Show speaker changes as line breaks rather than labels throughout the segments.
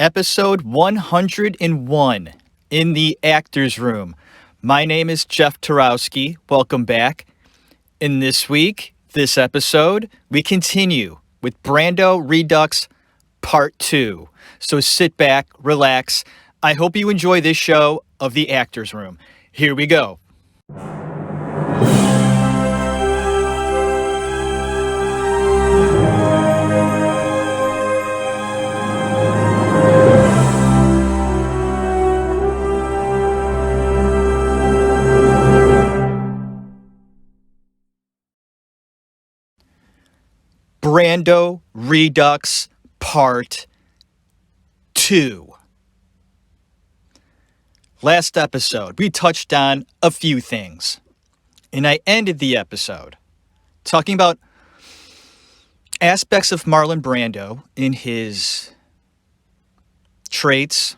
episode 101 in the Actors Room. My name is Jeff Tarowski. Welcome back. In this episode, we continue with Brando Redux Part 2. So sit back, relax. I hope you enjoy this show of the Actors Room. Here we go. Brando Redux Part 2. Last episode, we touched on a few things, and I ended the episode talking about aspects of Marlon Brando in his traits,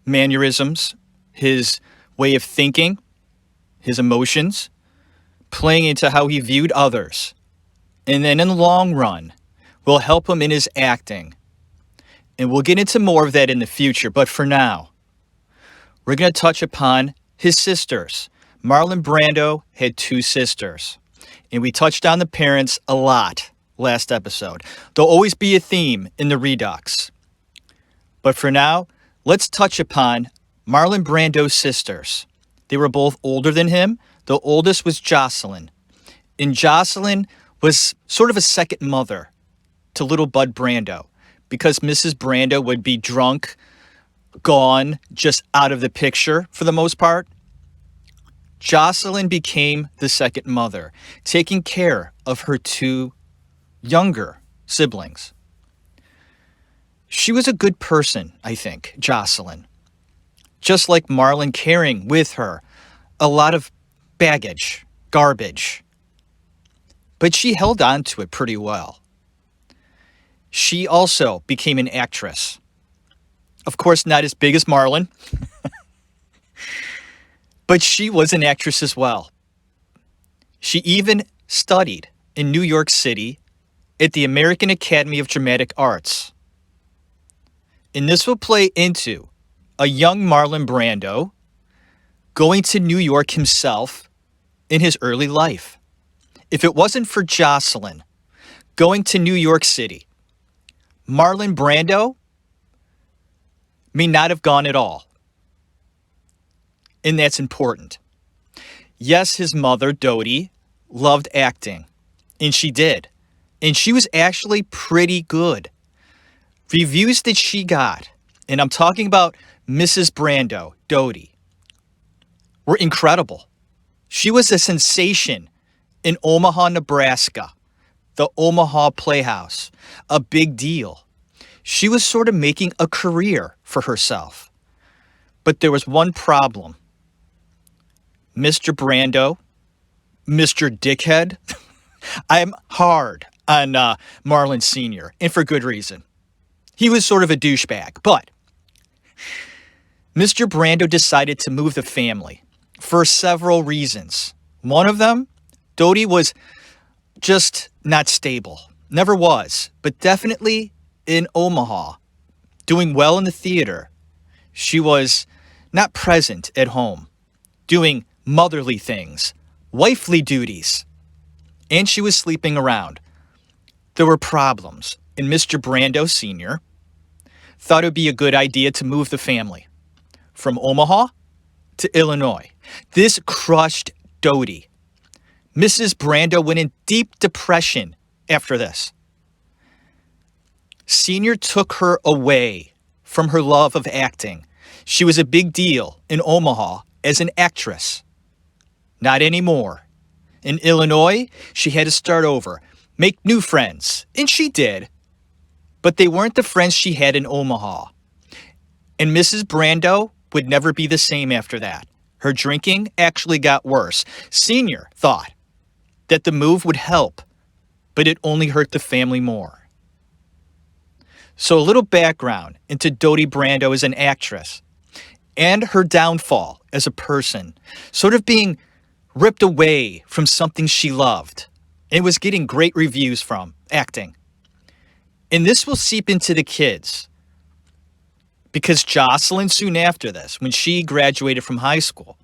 mannerisms, his way of thinking, his emotions, playing into how he viewed others. And then in the long run, will help him in his acting. And we'll get into more of that in the future. But for now, we're going to touch upon his sisters. Marlon Brando had two sisters. And we touched on the parents a lot last episode. There'll always be a theme in the Redux. But for now, let's touch upon Marlon Brando's sisters. They were both older than him. The oldest was Jocelyn. And Jocelyn was sort of a second mother to little Bud Brando, because Mrs. Brando would be drunk, gone, just out of the picture for the most part. Jocelyn became the second mother, taking care of her two younger siblings. She was a good person, I think, Jocelyn. Just like Marlon, carrying with her a lot of baggage, garbage. But she held on to it pretty well. She also became an actress. Of course, not as big as Marlon. But she was an actress as well. She even studied in New York City at the American Academy of Dramatic Arts. And this will play into a young Marlon Brando going to New York himself in his early life. If it wasn't for Jocelyn going to New York City, Marlon Brando may not have gone at all. And that's important. Yes, his mother, Dodie, loved acting. And she did. And she was actually pretty good. Reviews that she got, and I'm talking about Mrs. Brando, Dodie, were incredible. She was a sensation in Omaha, Nebraska, the Omaha Playhouse, a big deal. She was sort of making a career for herself. But there was one problem. Mr. Brando, Mr. Dickhead, I'm hard on Marlon Sr., and for good reason. He was sort of a douchebag, but Mr. Brando decided to move the family for several reasons. One of them, Dodie was just not stable. Never was, but definitely in Omaha, doing well in the theater. She was not present at home, doing motherly things, wifely duties, and she was sleeping around. There were problems, and Mr. Brando Sr. thought it would be a good idea to move the family from Omaha to Illinois. This crushed Dodie. Mrs. Brando went in deep depression after this. Senior took her away from her love of acting. She was a big deal in Omaha as an actress. Not anymore. In Illinois, she had to start over, make new friends, and she did. But they weren't the friends she had in Omaha. And Mrs. Brando would never be the same after that. Her drinking actually got worse. Senior thought that the move would help, but it only hurt the family more. So a little background into Dodie Brando as an actress and her downfall as a person, sort of being ripped away from something she loved and was getting great reviews from, acting. And this will seep into the kids. because Jocelyn, soon after this, when she graduated from high school,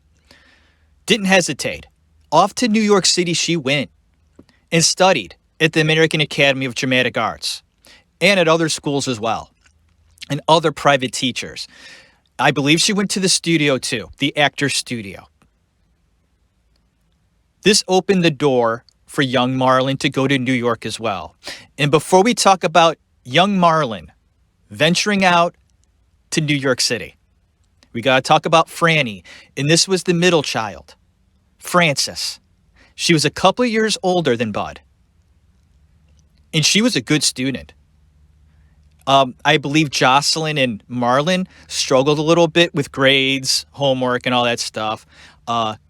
didn't hesitate. Off to New York City she went and studied at the American Academy of Dramatic Arts and at other schools as well, and other private teachers. I believe she went to the studio too, the actor's studio. This opened the door for young Marlon to go to New York as well. And before we talk about young Marlon venturing out to New York City, we got to talk about Franny. And this was the middle child, Frances. She was a couple of years older than Bud. And she was a good student. I believe Jocelyn and Marlon struggled a little bit with grades, homework, and all that stuff.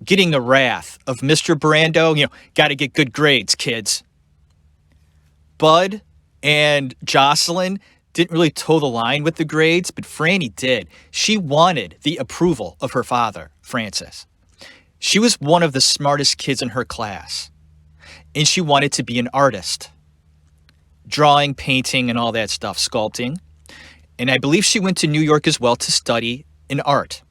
Getting the wrath of Mr. Brando, got to get good grades, kids. Bud and Jocelyn didn't really toe the line with the grades, but Franny did. She wanted the approval of her father, Frances. She was one of the smartest kids in her class, and she wanted to be an artist. Drawing, painting, and all that stuff, sculpting. And I believe she went to New York as well to study in art.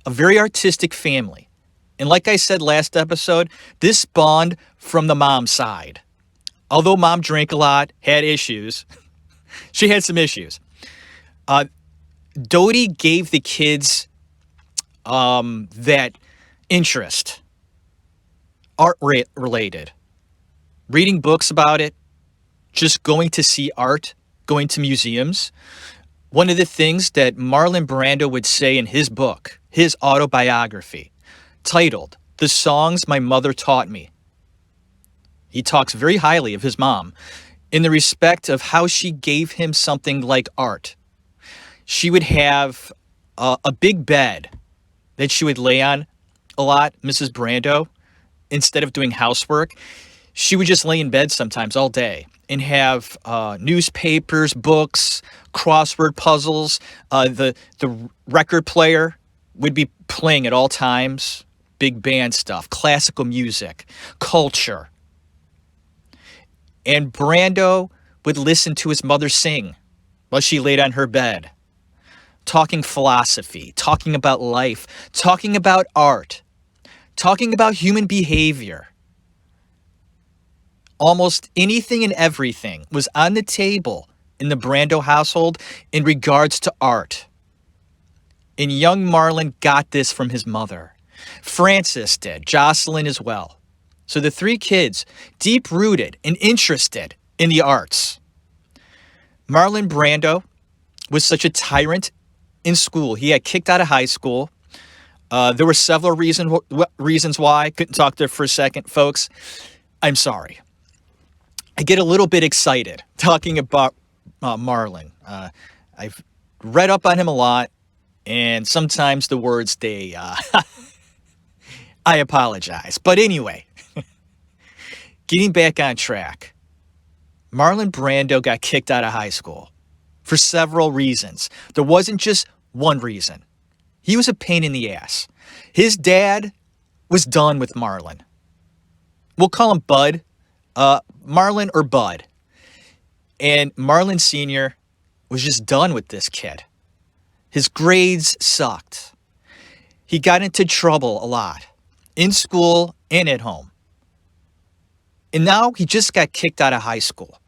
A very artistic family. And like I said last episode, this spawned from the mom side. Although mom drank a lot, had issues, she had some issues. Dodie gave the kids that interest, art related, reading books about it, just going to see art, going to museums. One of the things that Marlon Brando would say in his book, his autobiography, titled The Songs My Mother Taught Me. He talks very highly of his mom in the respect of how she gave him something like art. She would have a big bed that she would lay on a lot, Mrs. Brando. Instead of doing housework, she would just lay in bed sometimes all day and have newspapers, books, crossword puzzles. The record player would be playing at all times, big band stuff, classical music, culture. And Brando would listen to his mother sing while she laid on her bed, talking philosophy, talking about life, talking about art, talking about human behavior. Almost anything and everything was on the table in the Brando household in regards to art. And young Marlon got this from his mother. Frances did, Jocelyn as well. So the three kids, deep-rooted and interested in the arts. Marlon Brando was such a tyrant in school. He had kicked out of high school. There were several reasons why. I couldn't talk there for a second, folks. I'm sorry. I get a little bit excited talking about Marlon. I've read up on him a lot, and sometimes the words, I apologize. But anyway, getting back on track, Marlon Brando got kicked out of high school for several reasons. There wasn't just one reason. He was a pain in the ass. His dad was done with Marlon. We'll call him Bud. Marlon or Bud. And Marlon Sr. was just done with this kid. His grades sucked. He got into trouble a lot, in school and at home. And now he just got kicked out of high school.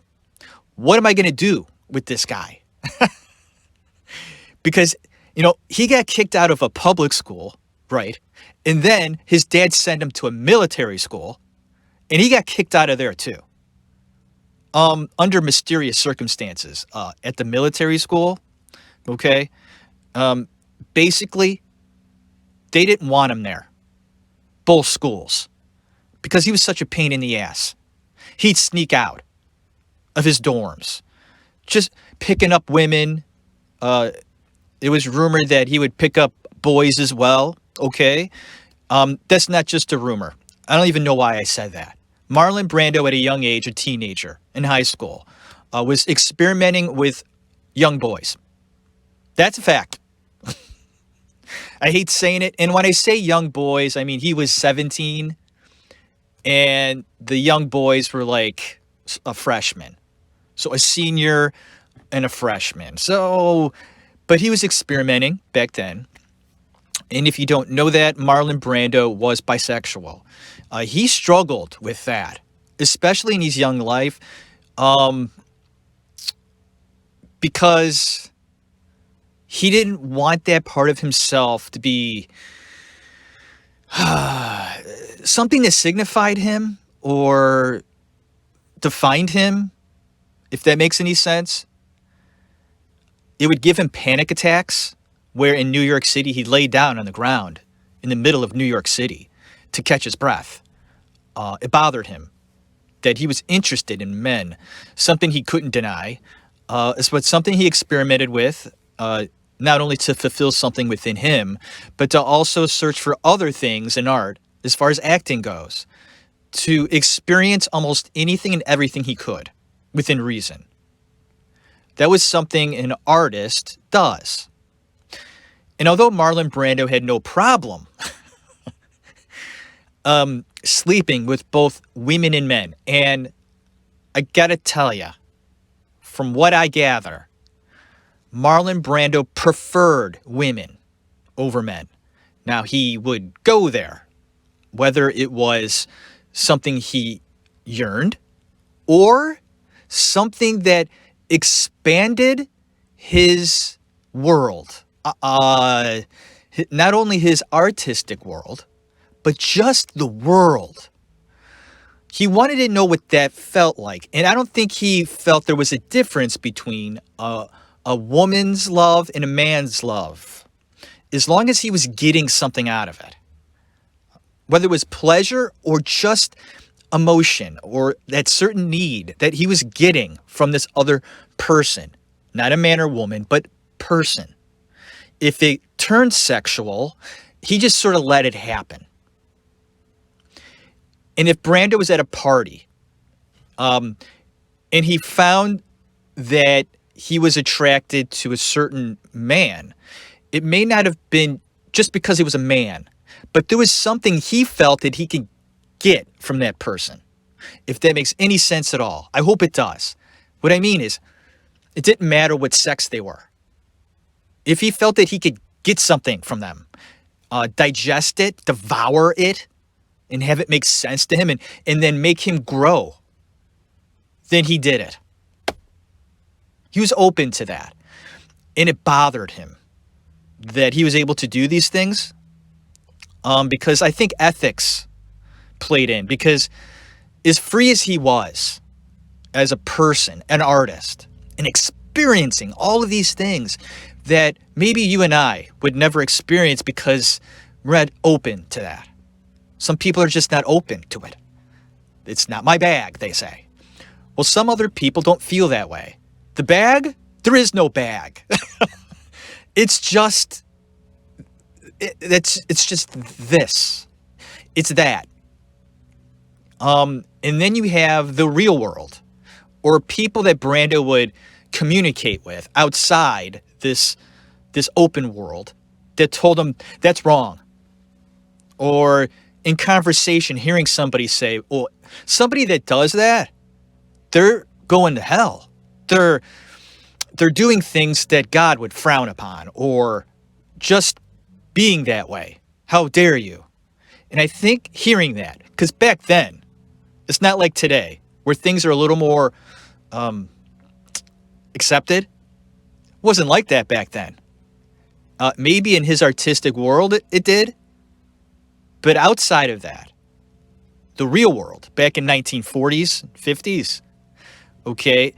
What am I going to do with this guy? Because, he got kicked out of a public school, right? And then his dad sent him to a military school, and he got kicked out of there too. Under mysterious circumstances, at the military school, okay? Basically, they didn't want him there. Both schools. Because he was such a pain in the ass. He'd sneak out of his dorms. Just picking up women. It was rumored that he would pick up boys as well, okay? That's not just a rumor. I don't even know why I said that. Marlon Brando, at a young age, a teenager in high school, was experimenting with young boys. That's a fact. I hate saying it. And when I say young boys, I mean he was 17, and the young boys were like a freshman. So a senior and a freshman. So But he was experimenting back then. And if you don't know that, Marlon Brando was bisexual. He struggled with that, especially in his young life, um, because he didn't want that part of himself to be something that signified him or defined him, if that makes any sense. It would give him panic attacks, where in New York City he laid down on the ground in the middle of New York City to catch his breath. It bothered him that he was interested in men, something he couldn't deny. It's what something he experimented with, not only to fulfill something within him, but to also search for other things in art, as far as acting goes, to experience almost anything and everything he could within reason. That was something an artist does. And although Marlon Brando had no problem sleeping with both women and men, and I gotta tell you, from what I gather, Marlon Brando preferred women over men. Now, he would go there, whether it was something he yearned or something that expanded his world. Not only his artistic world, but just the world. He wanted to know what that felt like. And I don't think he felt there was a difference between a woman's love and a man's love, as long as he was getting something out of it. Whether it was pleasure or just emotion or that certain need that he was getting from this other person, not a man or woman, but person. If it turned sexual, he just sort of let it happen. And if Brando was at a party, and he found that he was attracted to a certain man, it may not have been just because he was a man, but there was something he felt that he could get from that person. If that makes any sense at all. I hope it does. What I mean is, it didn't matter what sex they were. If he felt that he could get something from them, digest it, devour it, and have it make sense to him and then make him grow, then he did it. He was open to that. And it bothered him that he was able to do these things, because I think ethics played in. Because as free as he was as a person, an artist, and experiencing all of these things that maybe you and I would never experience because we're not open to that. Some people are just not open to it. It's not my bag, they say. Well, some other people don't feel that way. The bag? There is no bag. It's just, it's just this. It's that. And then you have the real world, or people that Brando would communicate with outside this open world that told him that's wrong. Or in conversation, hearing somebody say, well, somebody that does that, they're going to hell. They're doing things that God would frown upon, or just being that way. How dare you? And I think hearing that, because back then, it's not like today, where things are a little more accepted. It wasn't like that back then. Maybe in his artistic world it did. But outside of that, the real world, back in 1940s, 50s, okay,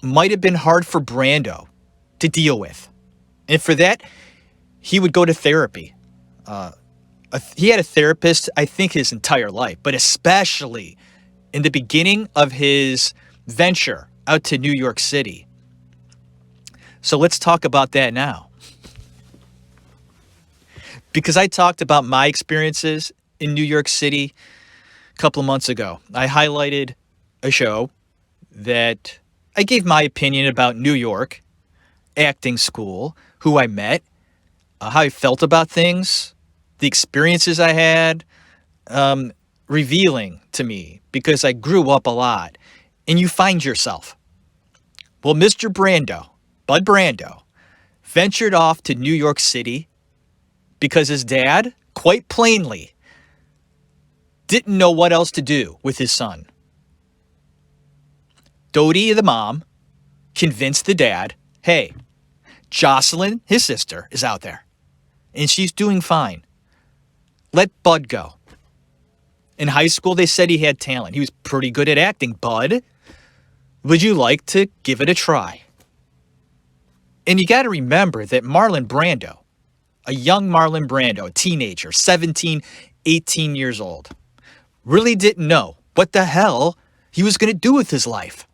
might have been hard for Brando to deal with. And for that, he would go to therapy. He had a therapist, I think, his entire life, but especially in the beginning of his venture out to New York City. So let's talk about that now. Because I talked about my experiences in New York City a couple of months ago. I highlighted a show that I gave my opinion about New York, acting school, who I met, how I felt about things, the experiences I had, revealing to me because I grew up a lot. And you find yourself. Well, Mr. Brando, Bud Brando, ventured off to New York City because his dad, quite plainly, didn't know what else to do with his son. Dodie, the mom, convinced the dad, hey, Jocelyn, his sister, is out there, and she's doing fine. Let Bud go. In high school, they said he had talent. He was pretty good at acting. Bud, would you like to give it a try? And you got to remember that Marlon Brando, a young Marlon Brando, a teenager, 17, 18 years old, really didn't know what the hell he was going to do with his life.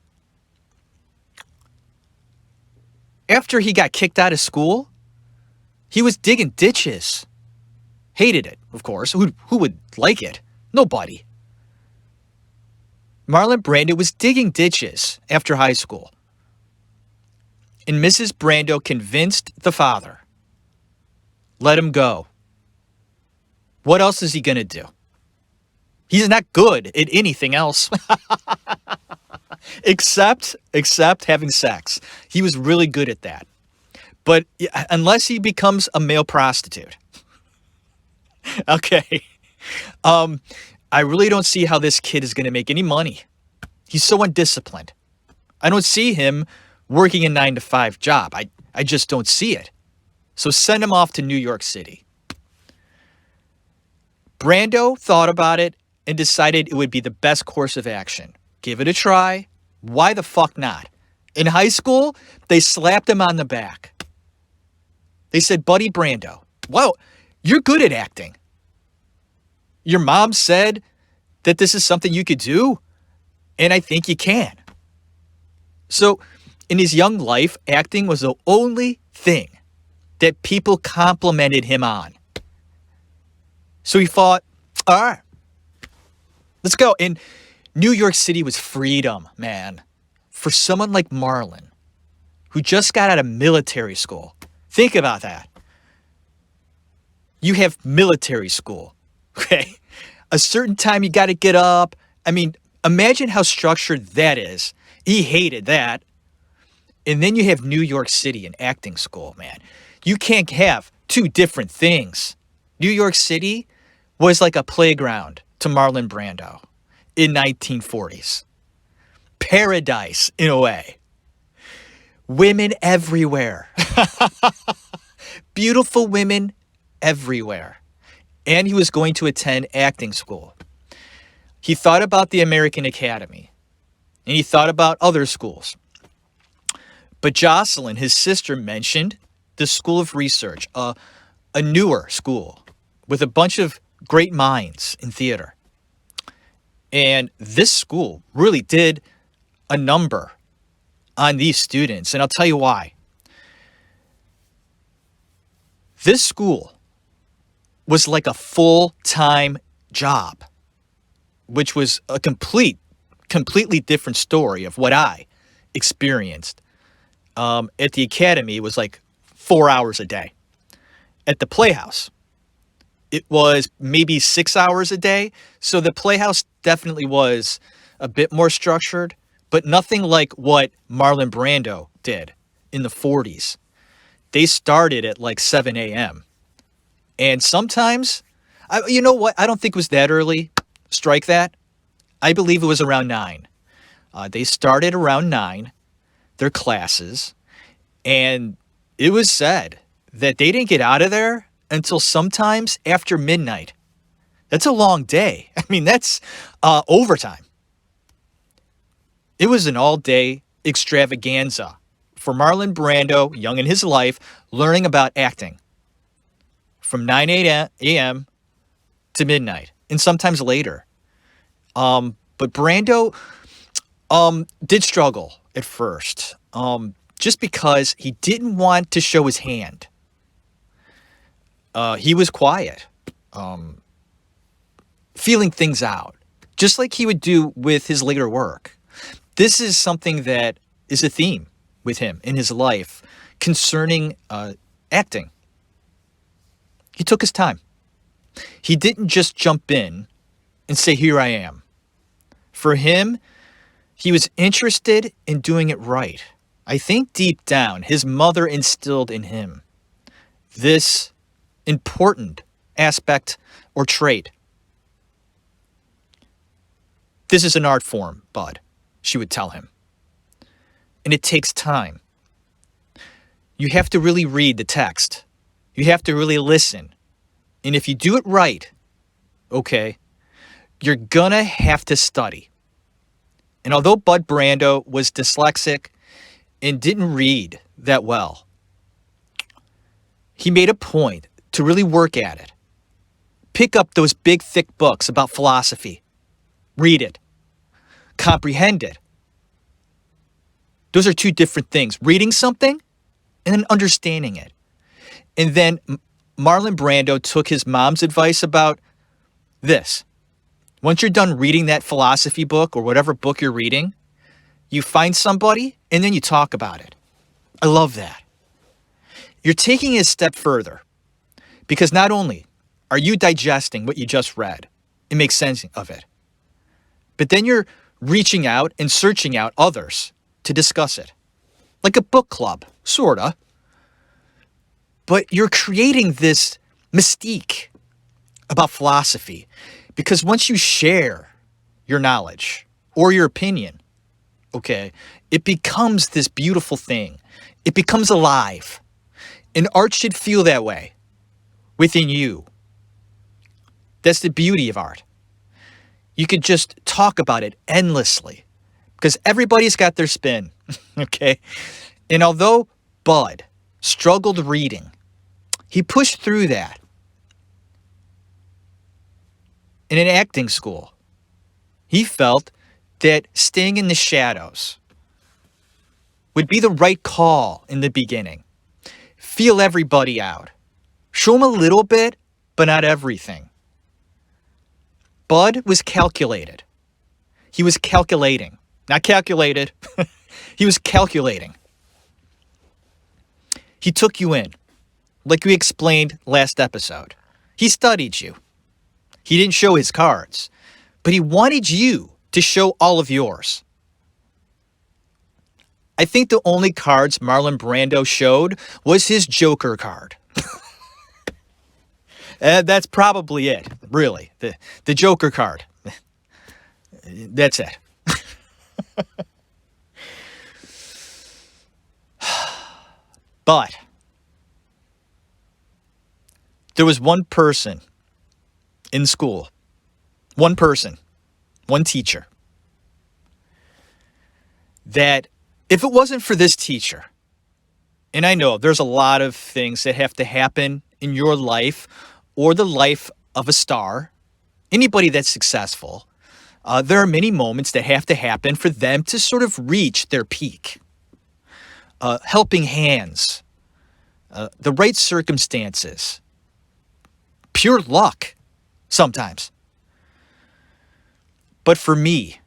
After he got kicked out of school, he was digging ditches. Hated it, of course. Who would like it? Nobody. Marlon Brando was digging ditches after high school. And Mrs. Brando convinced the father, let him go. What else is he going to do? He's not good at anything else. except having sex. He was really good at that. But unless he becomes a male prostitute. Okay. I really don't see how this kid is going to make any money. He's so undisciplined. I don't see him working a 9-to-5 job. I just don't see it. So send him off to New York City. Brando thought about it and decided it would be the best course of action. Give it a try. Why the fuck not? In high school, they slapped him on the back. They said, Buddy Brando, wow, you're good at acting. Your mom said that this is something you could do, and I think you can. So in his young life, acting was the only thing that people complimented him on. So he thought, all right, let's go. And New York City was freedom, man. For someone like Marlon, who just got out of military school. Think about that. You have military school, okay? A certain time you got to get up. I mean, imagine how structured that is. He hated that. And then you have New York City and acting school, man. You can't have two different things. New York City was like a playground to Marlon Brando in 1940s. Paradise, in a way. Women everywhere. Beautiful women everywhere. And he was going to attend acting school. He thought about the American Academy. And he thought about other schools. But Jocelyn, his sister, mentioned the School of Research, a newer school with a bunch of great minds in theater. And this school really did a number on these students. And I'll tell you why. This school was like a full-time job, which was a completely different story of what I experienced. At the academy, it was like 4 hours a day. At the Playhouse, it was maybe 6 hours a day. So the Playhouse definitely was a bit more structured, but nothing like what Marlon Brando did in the 40s. They started at like 7 a.m. And sometimes, you know what? I don't think it was that early. Strike that. I believe it was around 9. They started around 9, their classes, and it was said that they didn't get out of there until sometimes after midnight. That's a long day. I mean, that's overtime. It was an all-day extravaganza for Marlon Brando, young in his life, learning about acting from 9 a.m. to midnight, and sometimes later. But Brando did struggle at first, just because he didn't want to show his hand. He was quiet, feeling things out, just like he would do with his later work. This is something that is a theme with him in his life concerning acting. He took his time. He didn't just jump in and say, here I am. For him, he was interested in doing it right. I think deep down, his mother instilled in him this important aspect or trait. This is an art form, bud, she would tell him. And it takes time. You have to really read the text. You have to really listen. And if you do it right, okay, you're gonna have to study. And although Bud Brando was dyslexic and didn't read that well, he made a point to really work at it. Pick up those big, thick books about philosophy. Read it. Comprehend it. Those are two different things. Reading something and then understanding it. And then Marlon Brando took his mom's advice about this. Once you're done reading that philosophy book or whatever book you're reading, you find somebody and then you talk about it. I love that. You're taking it a step further because not only are you digesting what you just read, it makes sense of it, but then you're reaching out and searching out others to discuss it. Like a book club, sorta. But you're creating this mystique about philosophy because once you share your knowledge or your opinion, okay, it becomes this beautiful thing. It becomes alive. And art should feel that way within you. That's the beauty of art. You could just talk about it endlessly because everybody's got their spin, okay? And although Bud struggled reading, he pushed through that. In an acting school, he felt that staying in the shadows would be the right call in the beginning. Feel everybody out. Show them a little bit, but not everything. Bud was calculated. He was calculating. Not calculated. He was calculating. He took you in, like we explained last episode. He studied you. He didn't show his cards, but he wanted you to show all of yours. I think the only cards Marlon Brando showed was his Joker card. That's probably it, really. The Joker card. That's it. But there was one person in school, one person, one teacher, that if it wasn't for this teacher, and I know there's a lot of things that have to happen in your life or the life of a star, anybody that's successful, there are many moments that have to happen for them to sort of reach their peak. Helping hands, the right circumstances, pure luck sometimes. But for me,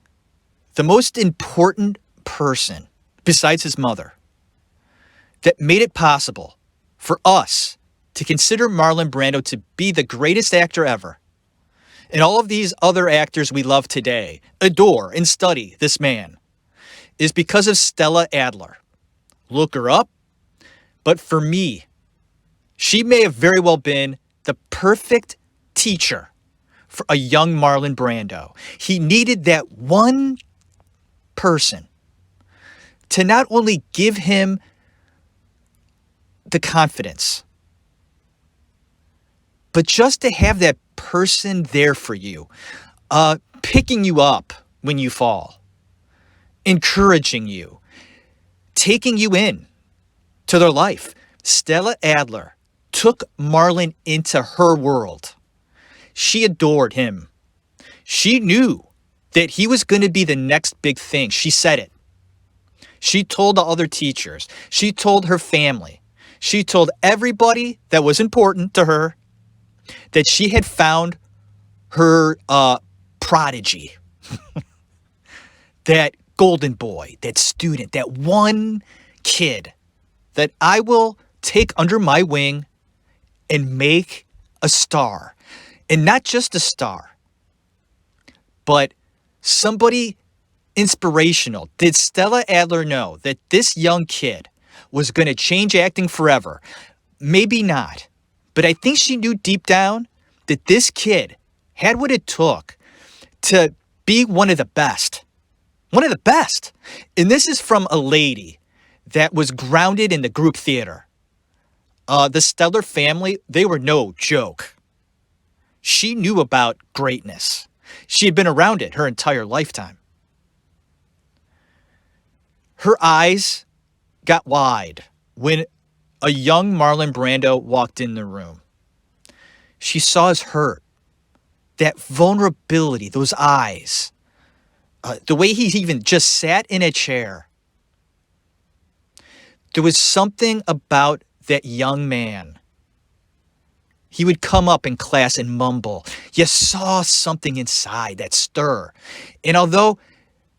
the most important person besides his mother that made it possible for us to consider Marlon Brando to be the greatest actor ever, and all of these other actors we love today adore and study this man, is because of Stella Adler. Look her up. But for me, she may have very well been the perfect teacher for a young Marlon Brando. He needed that one person to not only give him the confidence, but just to have that person there for you, picking you up when you fall, encouraging you, taking you in to their life. Stella Adler took Marlon into her world. She adored him. She knew that he was going to be the next big thing. She said it. She told the other teachers. She told her family. She told everybody that was important to her that she had found her prodigy. That golden boy, that student, that one kid that I will take under my wing and make a star. And not just a star, but somebody inspirational? Did Stella Adler know that this young kid was going to change acting forever? Maybe not. But I think she knew deep down that this kid had what it took to be one of the best. One of the best. And this is from a lady that was grounded in the group theater. The Stellar family, they were no joke. She knew about greatness. She had been around it her entire lifetime. Her eyes got wide when a young Marlon Brando walked in the room. She saw his hurt, that vulnerability, those eyes, the way he even just sat in a chair. There was something about that young man. He would come up in class and mumble. You saw something inside, that stir. And although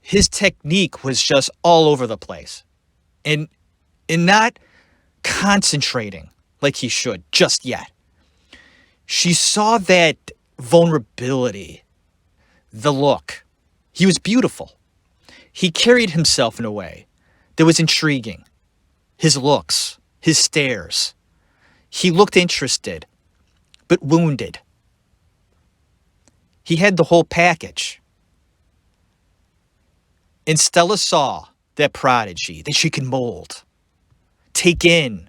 his technique was just all over the place and not concentrating like he should just yet, she saw that vulnerability, the look. He was beautiful. He carried himself in a way that was intriguing. His looks, his stares. He looked interested, but wounded. He had the whole package. And Stella saw that prodigy that she could mold, take in,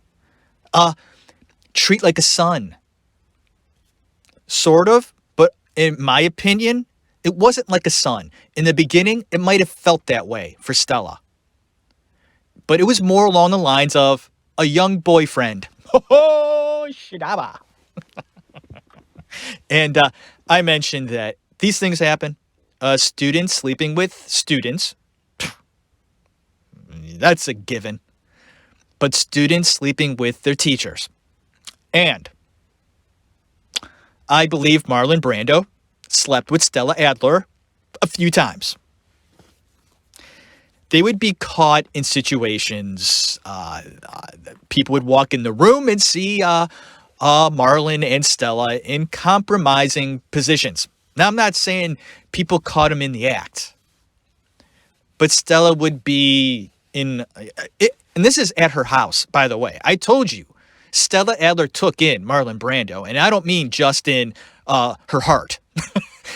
treat like a son. Sort of, but in my opinion, it wasn't like a son. In the beginning, it might have felt that way for Stella. But it was more along the lines of a young boyfriend. Oh, shidaba. And I mentioned that these things happen. Students sleeping with students. That's a given. But students sleeping with their teachers. And I believe Marlon Brando slept with Stella Adler a few times. They would be caught in situations. People would walk in the room and see Marlon and Stella in compromising positions. Now, I'm not saying people caught him in the act, but Stella would be in it, and this is at her house, by the way. I told you, Stella Adler took in Marlon Brando, and I don't mean just in her heart,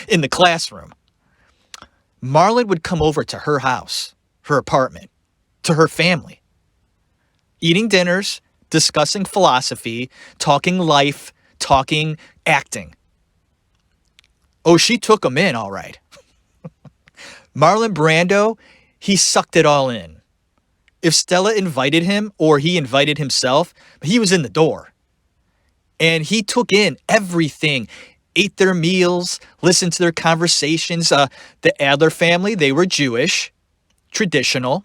in the classroom. Marlon would come over to her house, her apartment, to her family, eating dinners, discussing philosophy, talking life, talking acting. Oh, she took him in, all right. Marlon Brando, he sucked it all in. If Stella invited him or he invited himself, he was in the door. And he took in everything, ate their meals, listened to their conversations. The Adler family, they were Jewish, traditional,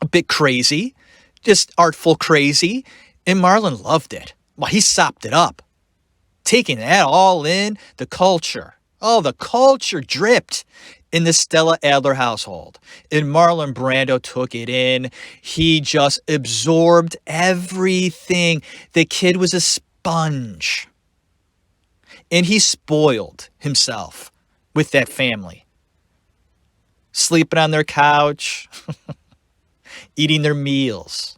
a bit crazy, just artful crazy. And Marlon loved it. Well, he sopped it up, taking that all in, the culture. Oh, the culture dripped in the Stella Adler household. And Marlon Brando took it in. He just absorbed everything. The kid was a sponge. And he spoiled himself with that family. Sleeping on their couch, eating their meals.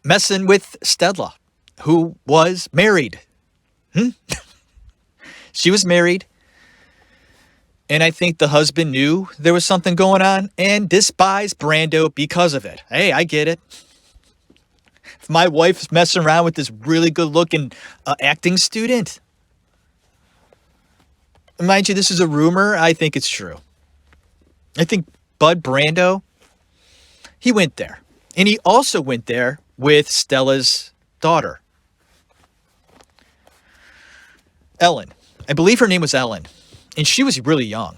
Messing with Stella, who was married. She was married. And I think the husband knew there was something going on and despised Brando because of it. Hey, I get it. If my wife's messing around with this really good-looking acting student, mind you, this is a rumor. I think it's true. I think Bud Brando, he went there. And he also went there with Stella's daughter, Ellen. I believe her name was Ellen. And she was really young.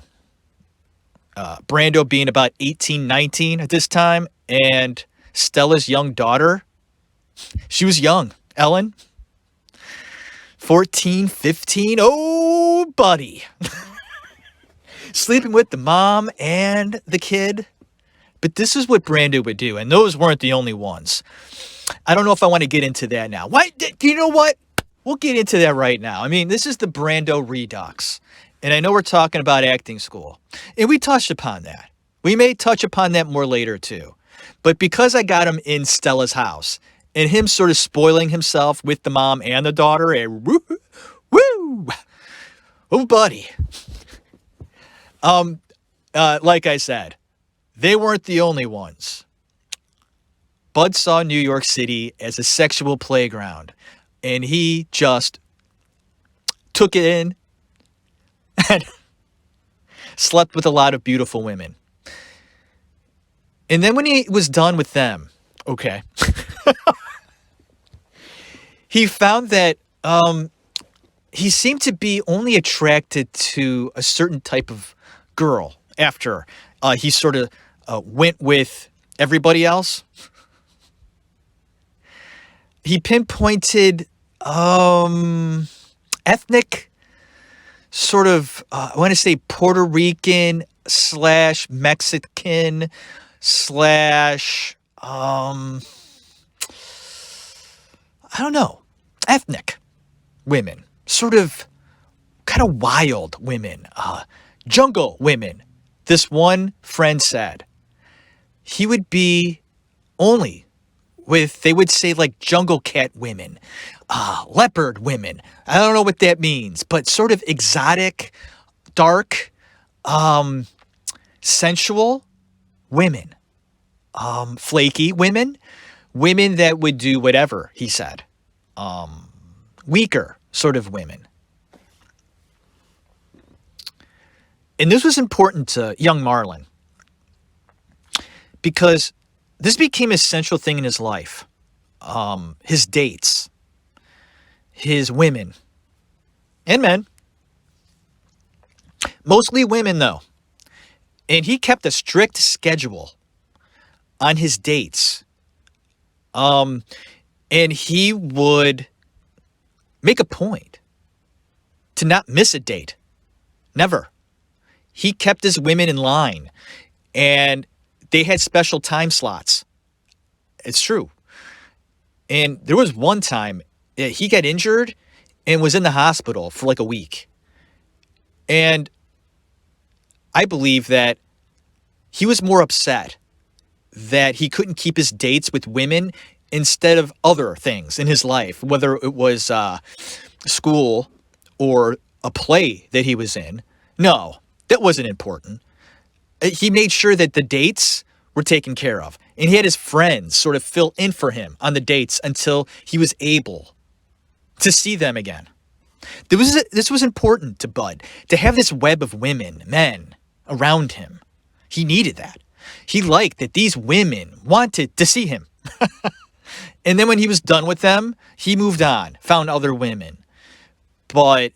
Brando being about 18, 19 at this time. And Stella's young daughter, she was young. Ellen, 14, 15. Oh, buddy. Sleeping with the mom and the kid. But this is what Brando would do. And those weren't the only ones. I don't know if I want to get into that now. Why? You know what? We'll get into that right now. I mean, this is the Brando Redux. And I know we're talking about acting school, and we touched upon that. We may touch upon that more later too. But because I got him in Stella's house and him sort of spoiling himself with the mom and the daughter, and woo, oh buddy. Like I said, they weren't the only ones. Bud saw New York City as a sexual playground, and he just took it in and slept with a lot of beautiful women. And then when he was done with them, okay, he found that he seemed to be only attracted to a certain type of girl after he sort of went with everybody else. He pinpointed ethnic, sort of, I want to say Puerto Rican / Mexican / I don't know, ethnic women, sort of kind of wild women, jungle women. This one friend said he would be only with, they would say, like jungle cat women, leopard women. I don't know what that means, but sort of exotic, dark, sensual women, flaky women, women that would do whatever, he said, weaker sort of women. And this was important to young Marlon because this became a central thing in his life. His dates, his women, and men. Mostly women, though. And he kept a strict schedule on his dates. And he would make a point to not miss a date. Never. He kept his women in line. And they had special time slots. It's true. And there was one time he got injured and was in the hospital for like a week. And I believe that he was more upset that he couldn't keep his dates with women instead of other things in his life, whether it was school or a play that he was in. No, that wasn't important. He made sure that the dates were taken care of. And he had his friends sort of fill in for him on the dates until he was able to see them again. This was important to Bud, to have this web of women, men around him. He needed that. He liked that these women wanted to see him. And then when he was done with them, he moved on, found other women. But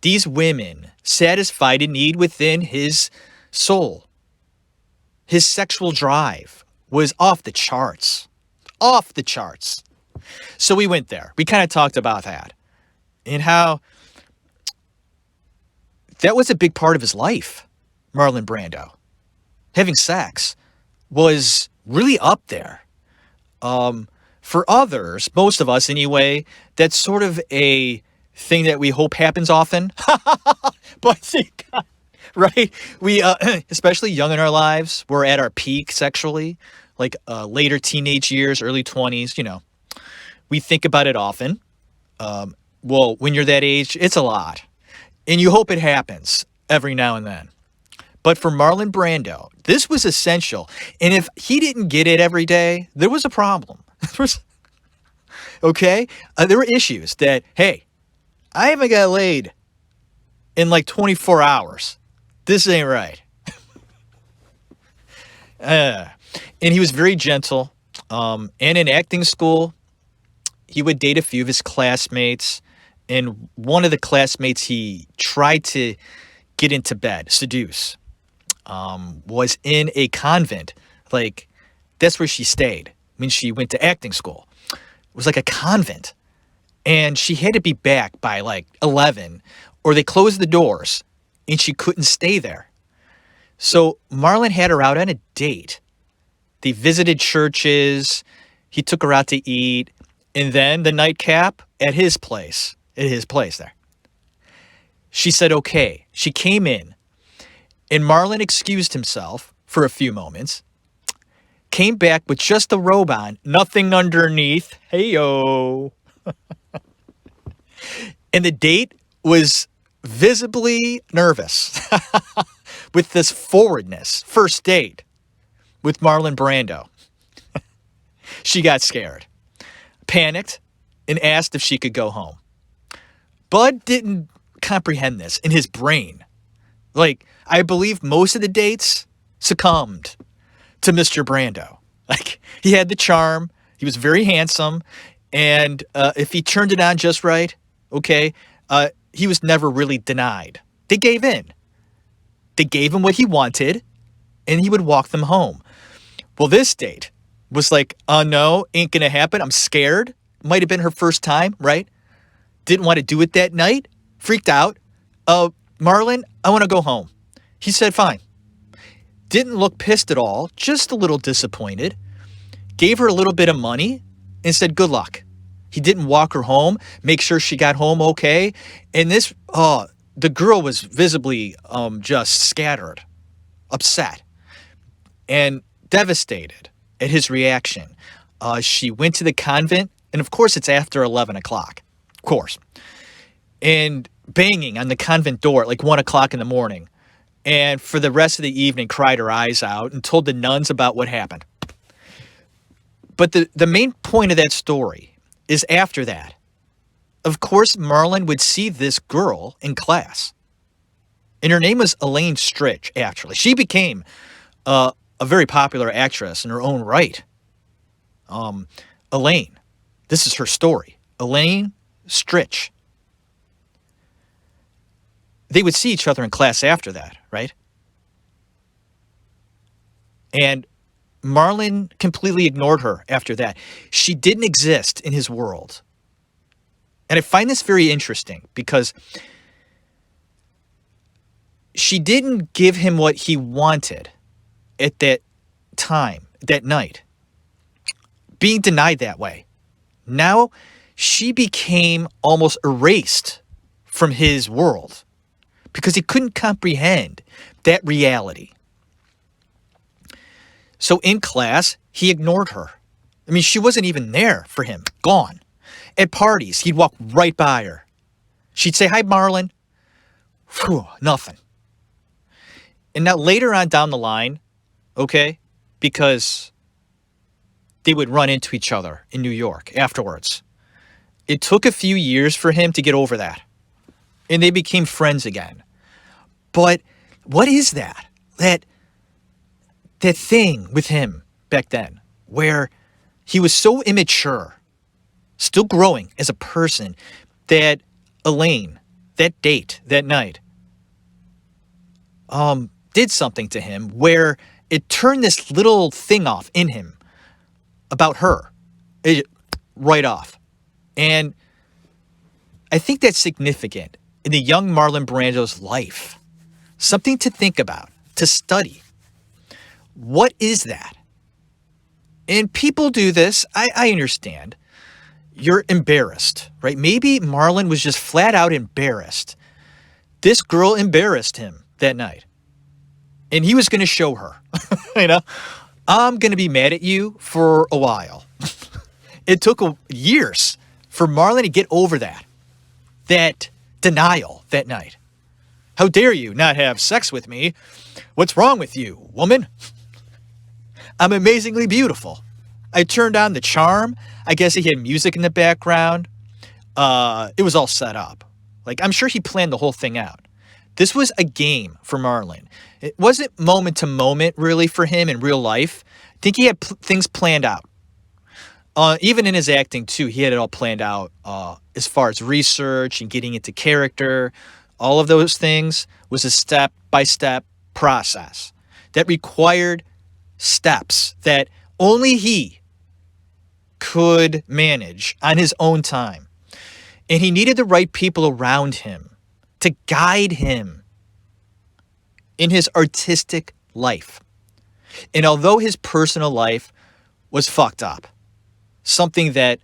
these women satisfied a need within his soul. His sexual drive was off the charts. Off the charts. So we went there. We kind of talked about that. And how that was a big part of his life, Marlon Brando. Having sex was really up there. For others, most of us anyway, that's sort of a thing that we hope happens often. But right? We, especially young in our lives, we're at our peak sexually, like later teenage years, early 20s, you know. We think about it often. Well, when you're that age, it's a lot. And you hope it happens every now and then. But for Marlon Brando, this was essential. And if he didn't get it every day, there was a problem. Okay? There were issues that, hey, I haven't got laid in like 24 hours. This ain't right. And he was very gentle. And in acting school, he would date a few of his classmates. And one of the classmates he tried to get into bed, seduce, was in a convent. Like, that's where she stayed when she went to acting school. It was like a convent. And she had to be back by like 11, or they closed the doors, and she couldn't stay there. So Marlon had her out on a date. They visited churches. He took her out to eat. And then the nightcap at his place there. She said, okay. She came in, and Marlon excused himself for a few moments, came back with just the robe on, nothing underneath. Hey-yo. And the date was visibly nervous with this forwardness. First date with Marlon Brando. She got scared, panicked, and asked if she could go home. Bud didn't comprehend this in his brain. Like, I believe most of the dates succumbed to Mr. Brando. Like, he had the charm, he was very handsome, and if he turned it on just right, okay, he was never really denied. They gave in. They gave him what he wanted, and he would walk them home. Well, this date was like, oh no, ain't gonna happen. I'm scared. Might have been her first time, right? Didn't want to do it that night. Freaked out. Marlon, I want to go home. He said, fine. Didn't look pissed at all, just a little disappointed. Gave her a little bit of money and said, good luck. He didn't walk her home, make sure she got home okay. And this, the girl was visibly just scattered, upset, and devastated at his reaction. She went to the convent, and of course it's after 11 o'clock, of course, and banging on the convent door at like 1 o'clock in the morning. And for the rest of the evening, cried her eyes out and told the nuns about what happened. But the main point of that story is after that, of course, Marlon would see this girl in class. And her name was Elaine Stritch, actually. She became a very popular actress in her own right. Elaine, this is her story. Elaine Stritch. They would see each other in class after that, right? And Marlon completely ignored her after that. She didn't exist in his world. And I find this very interesting because she didn't give him what he wanted at that time, that night. Being denied that way. Now she became almost erased from his world because he couldn't comprehend that reality. So in class, he ignored her. I mean, she wasn't even there for him. Gone. At parties, he'd walk right by her. She'd say, hi, Marlon. Whew, nothing. And now later on down the line, okay, because they would run into each other in New York afterwards. It took a few years for him to get over that. And they became friends again. But what is that? That thing with him back then where he was so immature, still growing as a person, that Elaine, that date, that night, did something to him where it turned this little thing off in him about her, right off. And I think that's significant in the young Marlon Brando's life. Something to think about, to study. What is that? And people do this. I understand. You're embarrassed, right? Maybe Marlon was just flat out embarrassed. This girl embarrassed him that night. And he was going to show her, you know, I'm going to be mad at you for a while. It took years for Marlon to get over that denial that night. How dare you not have sex with me? What's wrong with you, woman? I'm amazingly beautiful. I turned on the charm. I guess he had music in the background. It was all set up. Like, I'm sure he planned the whole thing out. This was a game for Marlon. It wasn't moment to moment, really, for him in real life. I think he had things planned out. Even in his acting, too, he had it all planned out as far as research and getting into character. All of those things was a step-by-step process that required steps that only he could manage on his own time. And he needed the right people around him to guide him in his artistic life. And although his personal life was fucked up, something that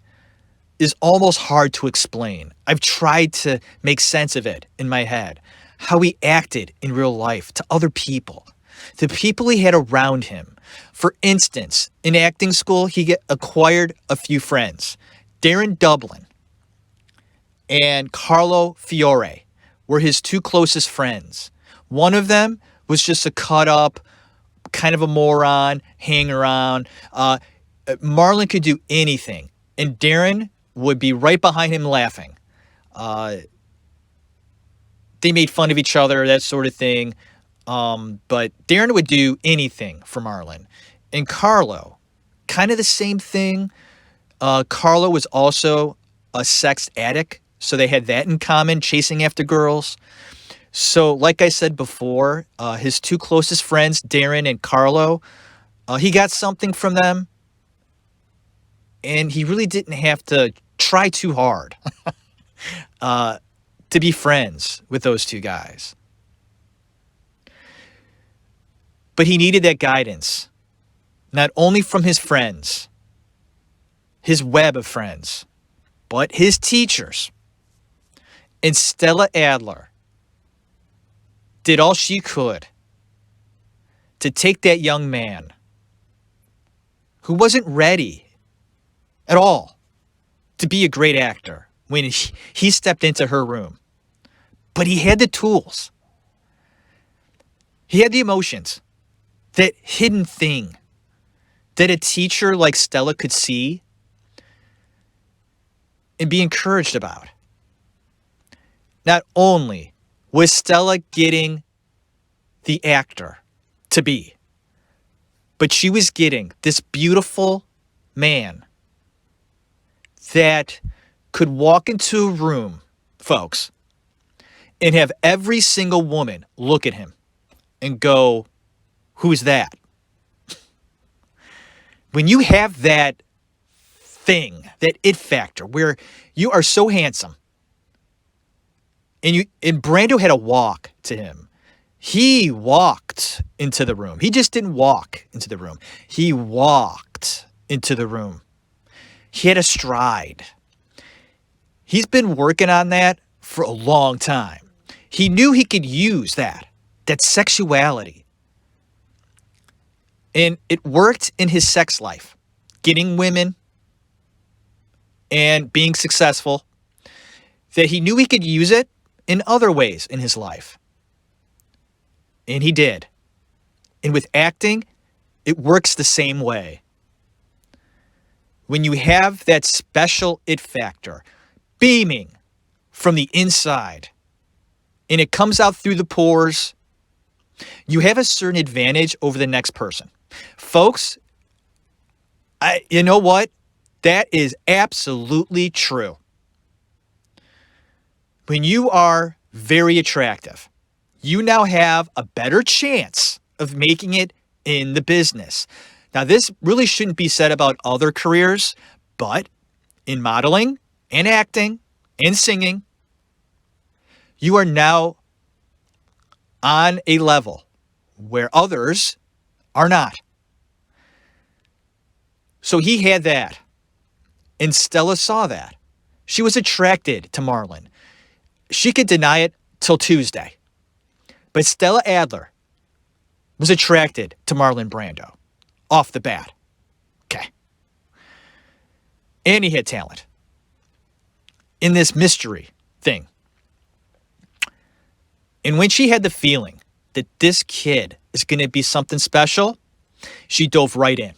is almost hard to explain. I've tried to make sense of it in my head, how he acted in real life to other people, the people he had around him. For instance, in acting school, acquired a few friends. Darren Dublin and Carlo Fiore were his two closest friends. One of them was just a cut up, kind of a moron, hang around. Marlon could do anything, and Darren would be right behind him laughing. They made fun of each other, that sort of thing. But Darren would do anything for Marlon. And Carlo, kind of the same thing. Carlo was also a sex addict, so they had that in common, chasing after girls. So, like I said before, his two closest friends, Darren and Carlo, he got something from them, and he really didn't have to try too hard to be friends with those two guys. But he needed that guidance, not only from his friends, his web of friends, but his teachers. And Stella Adler did all she could to take that young man who wasn't ready at all to be a great actor when he stepped into her room. But he had the tools. He had the emotions, that hidden thing that a teacher like Stella could see and be encouraged about. Not only was Stella getting the actor to be, but she was getting this beautiful man that could walk into a room, folks, and have every single woman look at him and go, "Who's that?" When you have that thing, that it factor, where you are so handsome, and Brando had a walk to him. He walked into the room. He just didn't walk into the room. He walked into the room. He had a stride. He's been working on that for a long time. He knew he could use that sexuality. And it worked in his sex life, getting women and being successful, that he knew he could use it in other ways in his life. And he did. And with acting, it works the same way. When you have that special it factor beaming from the inside, and it comes out through the pores, you have a certain advantage over the next person. Folks, you know what? That is absolutely true. When you are very attractive, you now have a better chance of making it in the business. Now, this really shouldn't be said about other careers, but in modeling and acting and singing, you are now on a level where others are not. So he had that. And Stella saw that. She was attracted to Marlon. She could deny it till Tuesday. But Stella Adler was attracted to Marlon Brando off the bat. Okay. And he had talent in this mystery thing. And when she had the feeling that this kid is going to be something special, she dove right in.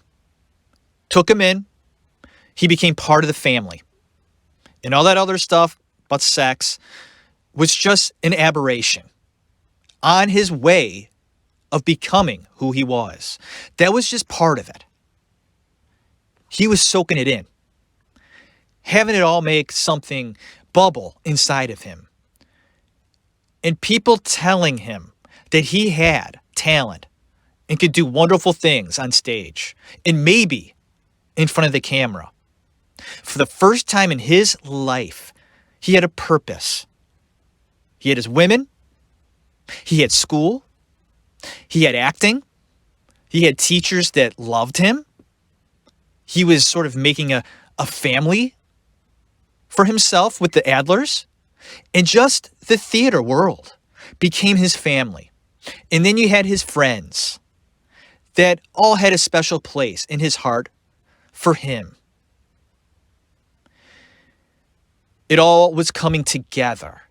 Took him in. He became part of the family. And all that other stuff about sex was just an aberration on his way of becoming who he was. That was just part of it. He was soaking it in, having it all make something bubble inside of him. And people telling him that he had talent and could do wonderful things on stage and maybe in front of the camera. For the first time in his life, he had a purpose. He had his women. He had school. He had acting. He had teachers that loved him. He was sort of making a family for himself with the Adlers, and just the theater world became his family. And then you had his friends that all had a special place in his heart for him. It all was coming together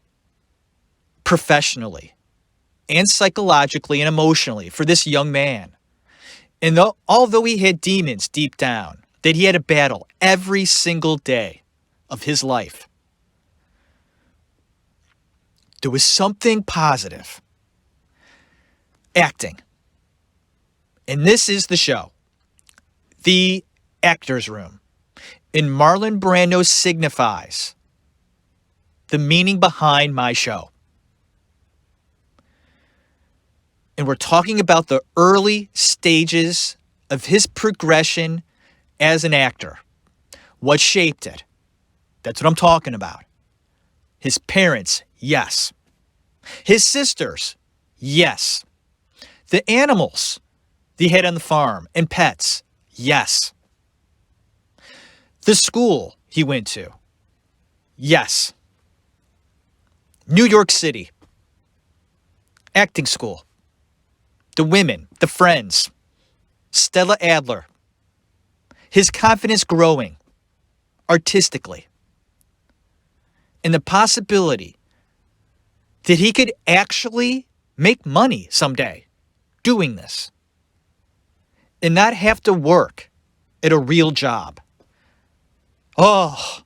professionally and psychologically and emotionally for this young man. And although he had demons deep down that he had to battle every single day of his life, there was something positive. Acting. And this is the show. The Actor's Room. And Marlon Brando signifies the meaning behind my show. And we're talking about the early stages of his progression as an actor. What shaped it? That's what I'm talking about. His parents, yes. His sisters, yes. The animals he had on the farm and pets, yes. The school he went to, yes. New York City, acting school. The women, the friends, Stella Adler, his confidence growing artistically, and the possibility that he could actually make money someday doing this and not have to work at a real job. Oh,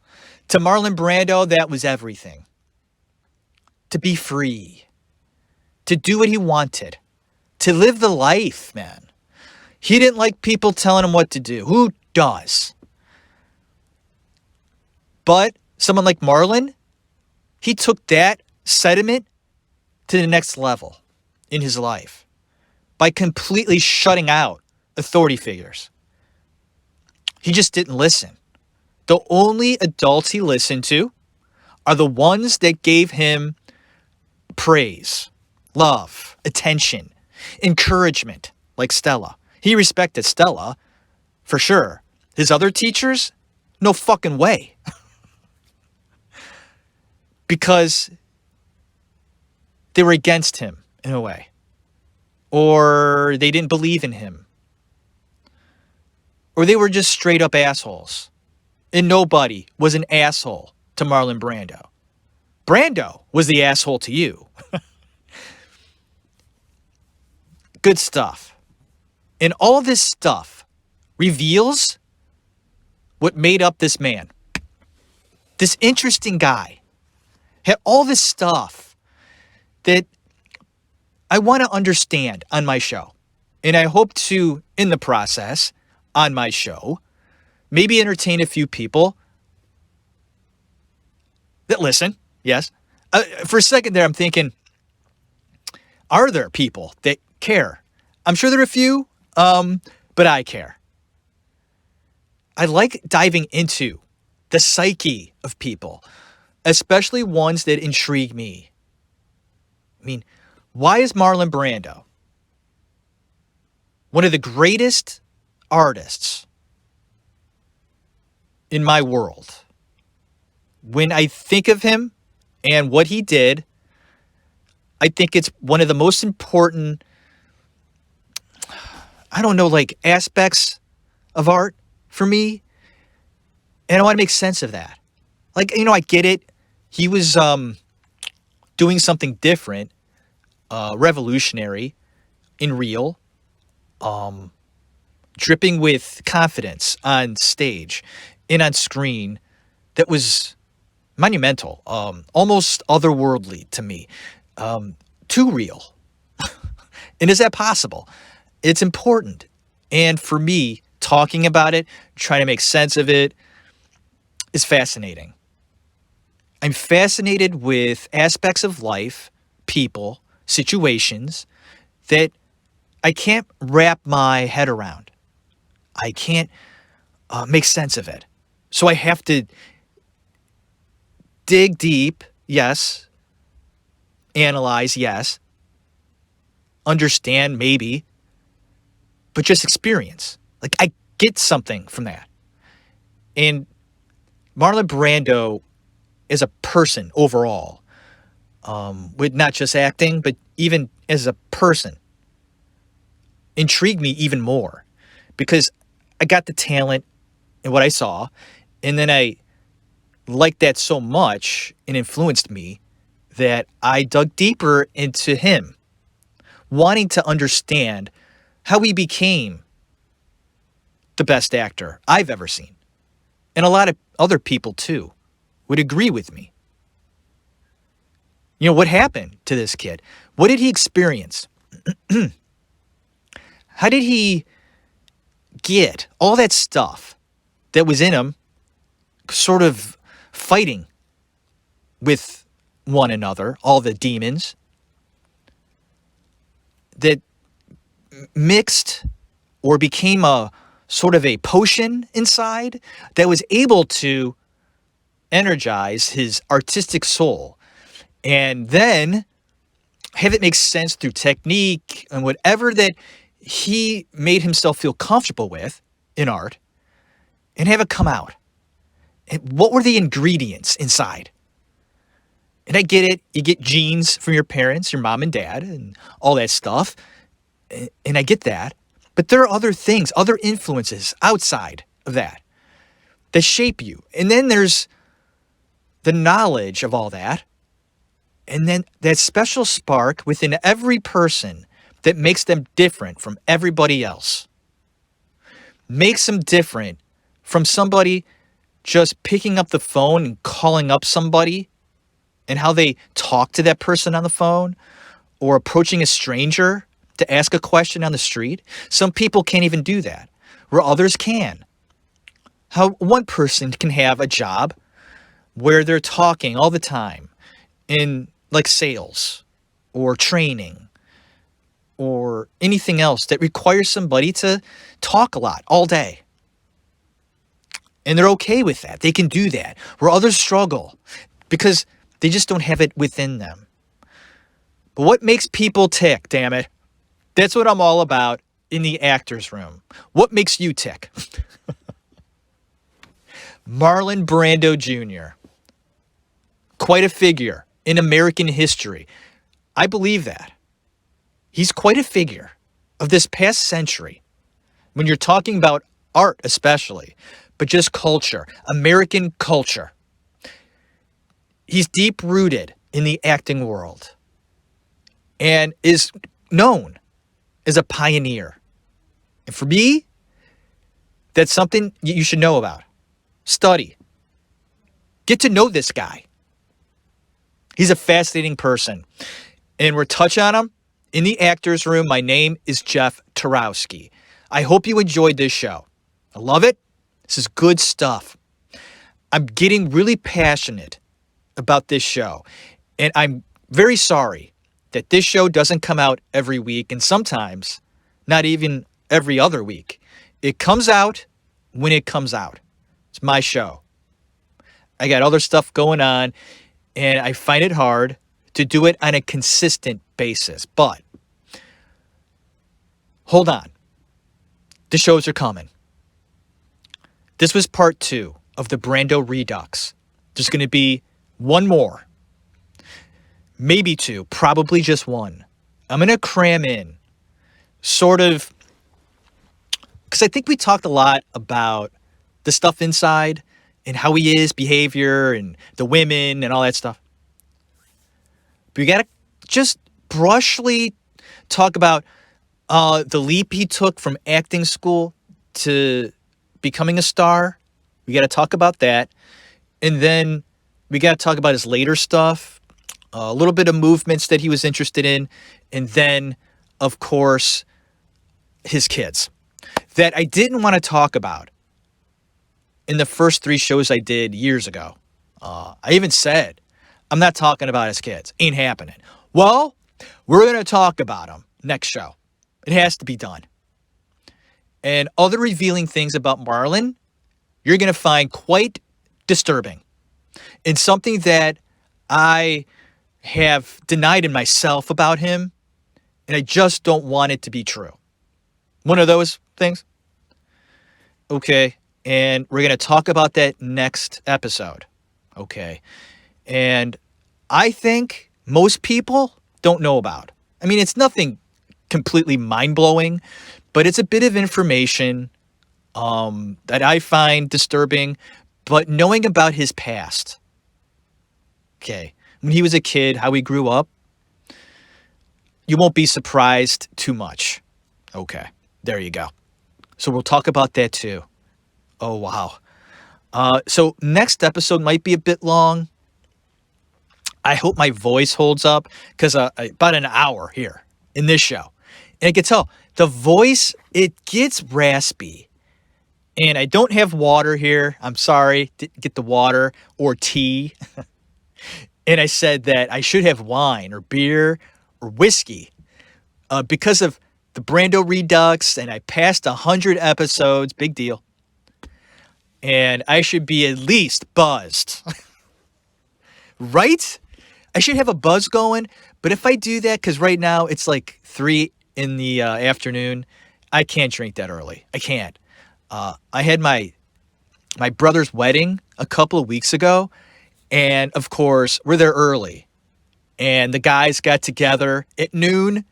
to Marlon Brando, that was everything. To be free, to do what he wanted, to live the life, man. He didn't like people telling him what to do. Who does? But someone like Marlon, he took that sentiment to the next level in his life by completely shutting out authority figures. He just didn't listen. The only adults he listened to are the ones that gave him praise, love, attention, encouragement, like Stella. He respected Stella, for sure. His other teachers, no fucking way. Because they were against him, in a way. Or they didn't believe in him. Or they were just straight up assholes. And nobody was an asshole to Marlon Brando. Brando was the asshole to you. Good stuff. And all this stuff reveals what made up this man. This interesting guy had all this stuff that I want to understand on my show. And I hope to, in the process, on my show, maybe entertain a few people that listen. Yes. For a second there, I'm thinking, are there people that care? I'm sure there are a few, but I care. I like diving into the psyche of people, especially ones that intrigue me. I mean, why is Marlon Brando one of the greatest artists in my world? When I think of him and what he did, I think it's one of the most important, aspects of art for me. And I want to make sense of that. I get it. He was doing something different, revolutionary, and real, dripping with confidence on stage and on screen that was monumental, almost otherworldly to me, too real. And is that possible? It's important. And for me, talking about it, trying to make sense of it, is fascinating. I'm fascinated with aspects of life, people, situations that I can't wrap my head around. I can't make sense of it. So I have to dig deep, yes. Analyze, yes. Understand, maybe. But just experience. I get something from that. And Marlon Brando as a person overall, with not just acting, but even as a person, intrigued me even more because I got the talent and what I saw, and then I liked that so much and influenced me that I dug deeper into him, wanting to understand how he became the best actor I've ever seen. And a lot of other people, too, would agree with me. You know, what happened to this kid? What did he experience? How did he get all that stuff that was in him sort of fighting with one another, all the demons that mixed or became a sort of a potion inside that was able to energize his artistic soul and then have it make sense through technique and whatever that he made himself feel comfortable with in art and have it come out. And what were the ingredients inside? And I get it. You get genes from your parents, your mom and dad, and all that stuff. And I get that. But there are other things, other influences outside of that shape you. And then there's the knowledge of all that. And then that special spark within every person that makes them different from everybody else. Makes them different from somebody just picking up the phone and calling up somebody and how they talk to that person on the phone or approaching a stranger to ask a question on the street. Some people can't even do that, where others can. How one person can have a job where they're talking all the time in like sales or training or anything else that requires somebody to talk a lot all day. And they're okay with that. They can do that. Where others struggle because they just don't have it within them. But what makes people tick, damn it? That's what I'm all about in the actor's room. What makes you tick? Marlon Brando Jr. Quite a figure in American history. I believe that. He's quite a figure of this past century. When you're talking about art especially, but just culture, American culture. He's deep-rooted in the acting world and is known as a pioneer. And for me, that's something you should know about. Study. Get to know this guy. He's a fascinating person. And we're touching on him in the actor's room. My name is Jeff Tarowski. I hope you enjoyed this show. I love it. This is good stuff. I'm getting really passionate about this show. And I'm very sorry that this show doesn't come out every week, and sometimes not even every other week. It comes out when it comes out. It's my show. I got other stuff going on, and I find it hard to do it on a consistent basis. But hold on. The shows are coming. This was part 2 of the Brando Redux. There's going to be one more. Maybe 2. Probably just 1. I'm going to cram in sort of, because I think we talked a lot about the stuff inside and how he is, behavior, and the women and all that stuff. But we got to just brushly talk about the leap he took from acting school to becoming a star. We got to talk about that. And then we got to talk about his later stuff, a little bit of movements that he was interested in, and then, of course, his kids that I didn't want to talk about in the first 3 shows I did years ago. I even said, I'm not talking about his kids. Ain't happening. Well, we're going to talk about them next show. It has to be done. And other revealing things about Marlon, you're going to find quite disturbing. And something that I have denied in myself about him, and I just don't want it to be true. One of those things. Okay, and we're going to talk about that next episode. Okay, And I think most people don't know about. I mean, it's nothing completely mind-blowing, but it's a bit of information that I find disturbing. But knowing about his past, okay, when he was a kid, how he grew up, you won't be surprised too much. Okay, there you go. So we'll talk about that too. Oh, wow. So next episode might be a bit long. I hope my voice holds up because about an hour here in this show. And I can tell the voice, it gets raspy. And I don't have water here. I'm sorry. Didn't get the water or tea. And I said that I should have wine or beer or whiskey because of the Brando Redux. And I passed 100 episodes. Big deal. And I should be at least buzzed. Right? I should have a buzz going. But if I do that, because right now it's like 3 in the afternoon, I can't drink that early. I can't. I had my brother's wedding a couple of weeks ago. And of course, we're there early. And the guys got together at noon.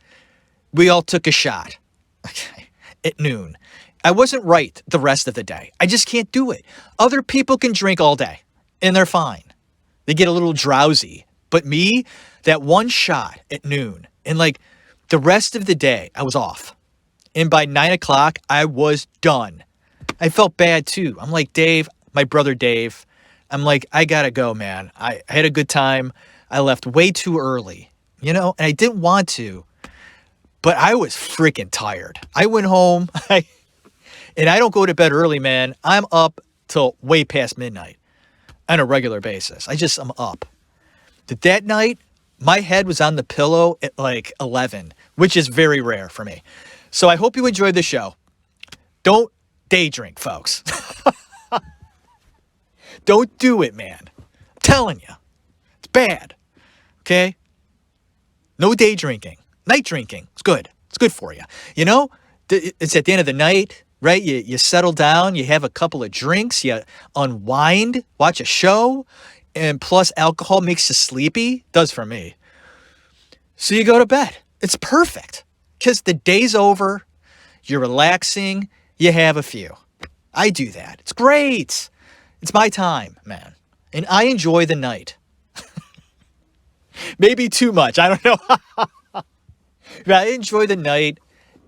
We all took a shot. Okay. At noon. I wasn't right the rest of the day. I just can't do it. Other people can drink all day. And they're fine. They get a little drowsy. But me, that one shot at noon. And like the rest of the day, I was off. And by 9 o'clock, I was done. I felt bad too. I'm like, Dave, my brother Dave. I'm like, I gotta go, man. I had a good time. I left way too early, and I didn't want to, but I was freaking tired. I went home, and I don't go to bed early, man. I'm up till way past midnight on a regular basis. I'm up. But that night, my head was on the pillow at like 11, which is very rare for me. So I hope you enjoyed the show. Don't day drink, folks. Don't do it, man. I'm telling you. It's bad. Okay? No day drinking. Night drinking. It's good. It's good for you. It's at the end of the night, right? You settle down. You have a couple of drinks. You unwind. Watch a show. And plus alcohol makes you sleepy. Does for me. So you go to bed. It's perfect. Because the day's over. You're relaxing. You have a few. I do that. It's great. It's my time, man. And I enjoy the night. Maybe too much. I don't know. But I enjoy the night.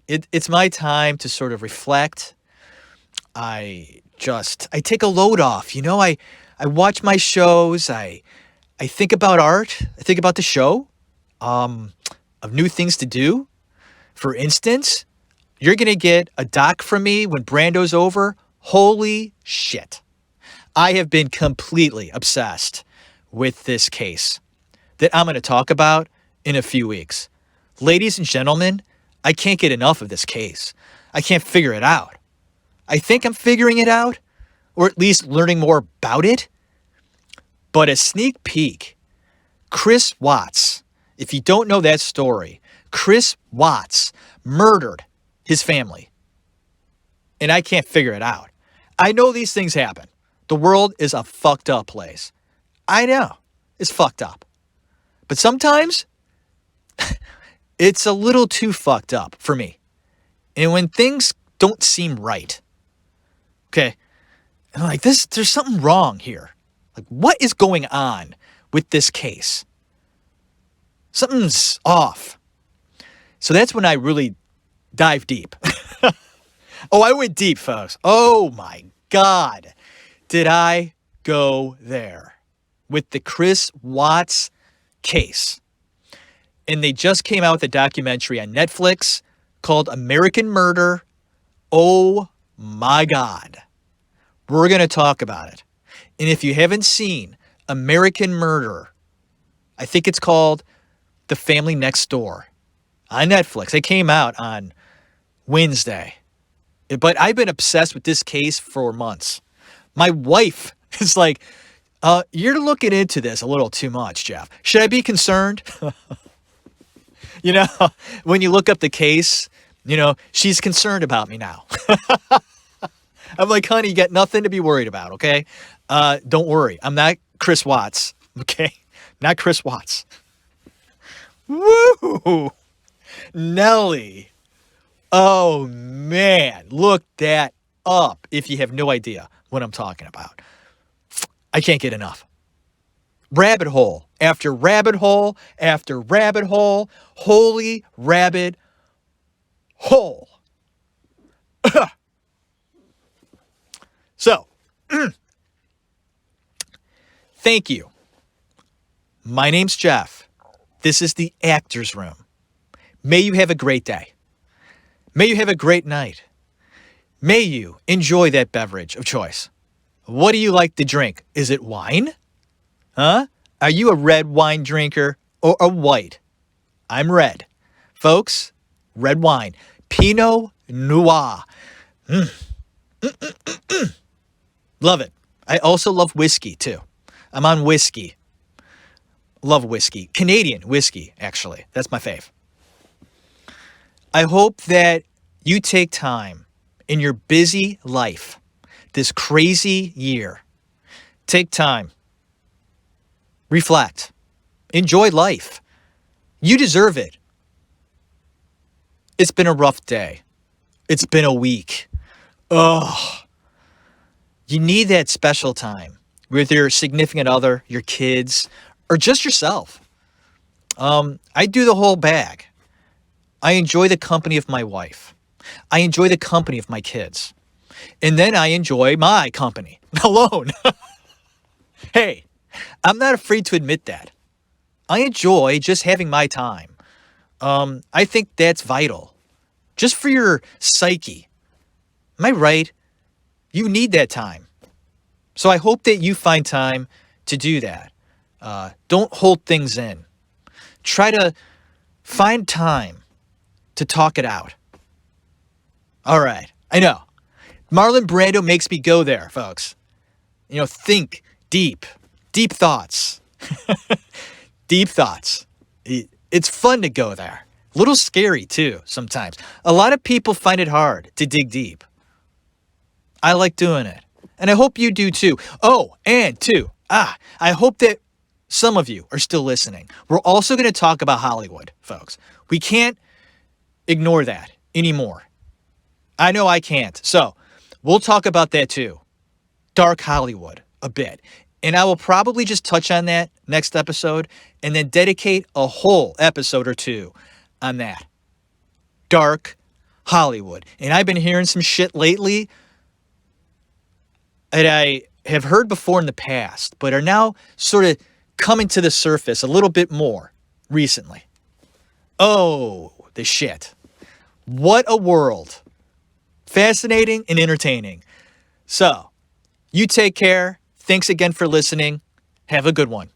It's my time to sort of reflect. I take a load off. I watch my shows. I think about art. I think about the show. Of new things to do. For instance, you're going to get a doc from me when Brando's over. Holy shit. I have been completely obsessed with this case that I'm going to talk about in a few weeks. Ladies and gentlemen, I can't get enough of this case. I can't figure it out. I think I'm figuring it out, or at least learning more about it. But a sneak peek, Chris Watts, if you don't know that story, Chris Watts murdered his family. And I can't figure it out. I know these things happen. The world is a fucked up place. I know. It's fucked up. But sometimes it's a little too fucked up for me. And when things don't seem right, okay, I'm like, there's something wrong here. Like, what is going on with this case? Something's off. So that's when I really dive deep. Oh, I went deep, folks. Oh my God. Did I go there with the Chris Watts case? And they just came out with a documentary on Netflix called American Murder. Oh my God. We're going to talk about it. And if you haven't seen American Murder, I think it's called The Family Next Door on Netflix. It came out on Wednesday. But I've been obsessed with this case for months. My wife is like, you're looking into this a little too much, Jeff. Should I be concerned? When you look up the case, she's concerned about me now. I'm like, honey, you got nothing to be worried about, okay? Don't worry. I'm not Chris Watts. Okay? Not Chris Watts. Woo! Nelly. Oh, man. Look that up if you have no idea what I'm talking about. I can't get enough. Rabbit hole after rabbit hole after rabbit hole. Holy rabbit hole. So, thank you. My name's Jeff. This is the Actors Room. May you have a great day. May you have a great night. May you enjoy that beverage of choice. What do you like to drink? Is it wine? Huh? Are you a red wine drinker or a white? I'm red. Folks, red wine. Pinot Noir. Love it. I also love whiskey, too. I'm on whiskey. Love whiskey. Canadian whiskey, actually. That's my fave. I hope that you take time in your busy life, this crazy year. Take time. Reflect. Enjoy life. You deserve it. It's been a rough day. It's been a week. Ugh. You need that special time with your significant other, your kids, or just yourself. I do the whole bag. I enjoy the company of my wife. I enjoy the company of my kids. And then I enjoy my company alone. Hey, I'm not afraid to admit that. I enjoy just having my time. I think that's vital. Just for your psyche. Am I right? You need that time. So I hope that you find time to do that. Don't hold things in. Try to find time to talk it out. All right. I know. Marlon Brando makes me go there, folks. Think deep. Deep thoughts. Deep thoughts. It's fun to go there. A little scary, too, sometimes. A lot of people find it hard to dig deep. I like doing it. And I hope you do, too. Oh, and, too, I hope that some of you are still listening. We're also going to talk about Hollywood, folks. We can't ignore that anymore. I know I can't. So we'll talk about that too. Dark Hollywood a bit. And I will probably just touch on that next episode and then dedicate a whole episode or two on that. Dark Hollywood. And I've been hearing some shit lately that I have heard before in the past, but are now sort of coming to the surface a little bit more recently. Oh, the shit. What a world. Fascinating and entertaining. So, you take care. Thanks again for listening. Have a good one.